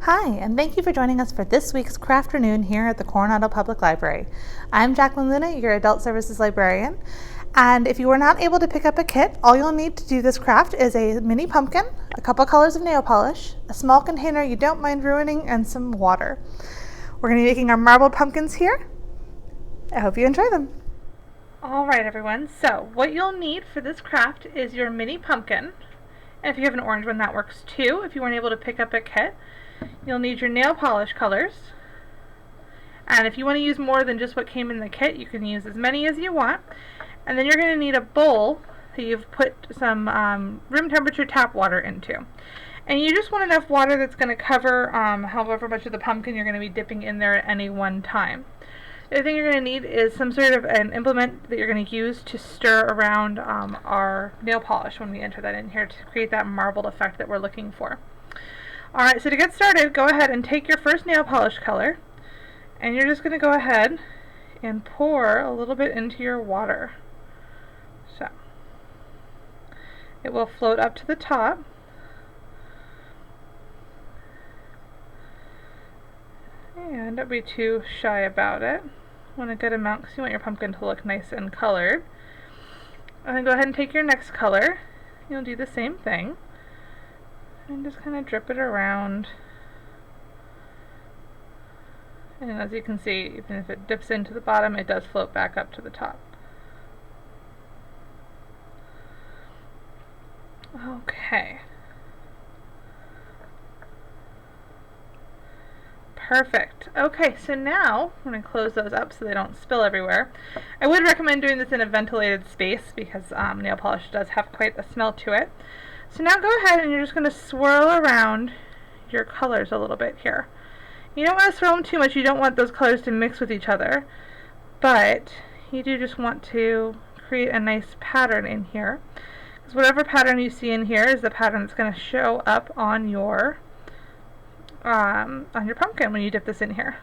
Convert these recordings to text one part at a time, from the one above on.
Hi, and thank you for joining us for this week's Crafternoon here at the Coronado Public Library. I'm Jacqueline Luna, your Adult Services Librarian, and if you were not able to pick up a kit, all you'll need to do this craft is a mini pumpkin, a couple colors of nail polish, a small container you don't mind ruining, and some water. We're going to be making our marbled pumpkins here. I hope you enjoy them. Alright everyone, so what you'll need for this craft is your mini pumpkin. And if you have an orange one, that works too. If you weren't able to pick up a kit, you'll need your nail polish colors. And if you want to use more than just what came in the kit, you can use as many as you want. And then you're going to need a bowl that you've put some room temperature tap water into. And you just want enough water that's going to cover however much of the pumpkin you're going to be dipping in there at any one time. The other thing you're going to need is some sort of an implement that you're going to use to stir around our nail polish when we enter that in here to create that marbled effect that we're looking for. Alright, so to get started, go ahead and take your first nail polish color, and you're just going to go ahead and pour a little bit into your water. So, it will float up to the top. And don't be too shy about it. Want a good amount because you want your pumpkin to look nice and colored. And then go ahead and take your next color. You'll do the same thing. And just kind of drip it around. And as you can see, even if it dips into the bottom, it does float back up to the top. Okay. Perfect. Okay, so now I'm going to close those up so they don't spill everywhere. I would recommend doing this in a ventilated space because nail polish does have quite a smell to it. So now go ahead and you're just going to swirl around your colors a little bit here. You don't want to swirl them too much. You don't want those colors to mix with each other, but you do just want to create a nice pattern in here. Because whatever pattern you see in here is the pattern that's going to show up on your pumpkin when you dip this in here.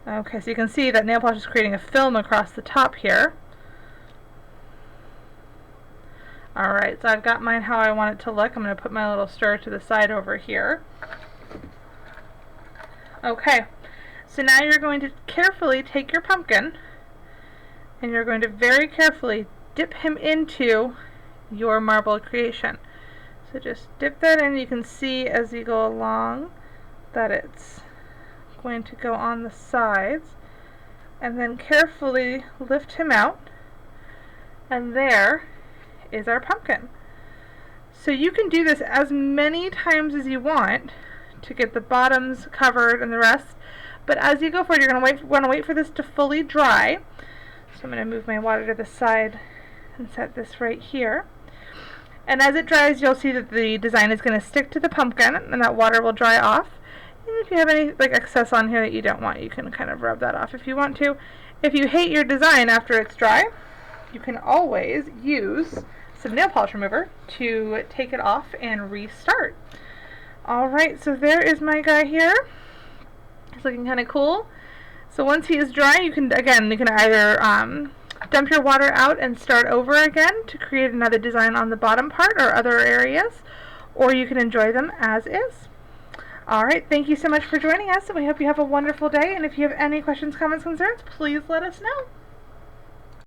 Okay, so you can see that nail polish is creating a film across the top here. Alright, so I've got mine how I want it to look. I'm going to put my little stir to the side over here. Okay, so now you're going to carefully take your pumpkin and you're going to very carefully dip him into your marble creation. So just dip that in. You can see as you go along that it's going to go on the sides, and then carefully lift him out, and there is our pumpkin. So you can do this as many times as you want to get the bottoms covered and the rest, but as you go forward, you're going to want to wait for this to fully dry. So I'm going to move my water to the side and set this right here. And as it dries, you'll see that the design is going to stick to the pumpkin and that water will dry off. And if you have any excess on here that you don't want, you can kind of rub that off if you want to. If you hate your design after it's dry, you can always use some nail polish remover to take it off and restart. Alright, so there is my guy here. It's looking kind of cool. So once he is dry, you can either dump your water out and start over again to create another design on the bottom part or other areas, or you can enjoy them as is. Alright, thank you so much for joining us, and we hope you have a wonderful day, and if you have any questions, comments, concerns, please let us know.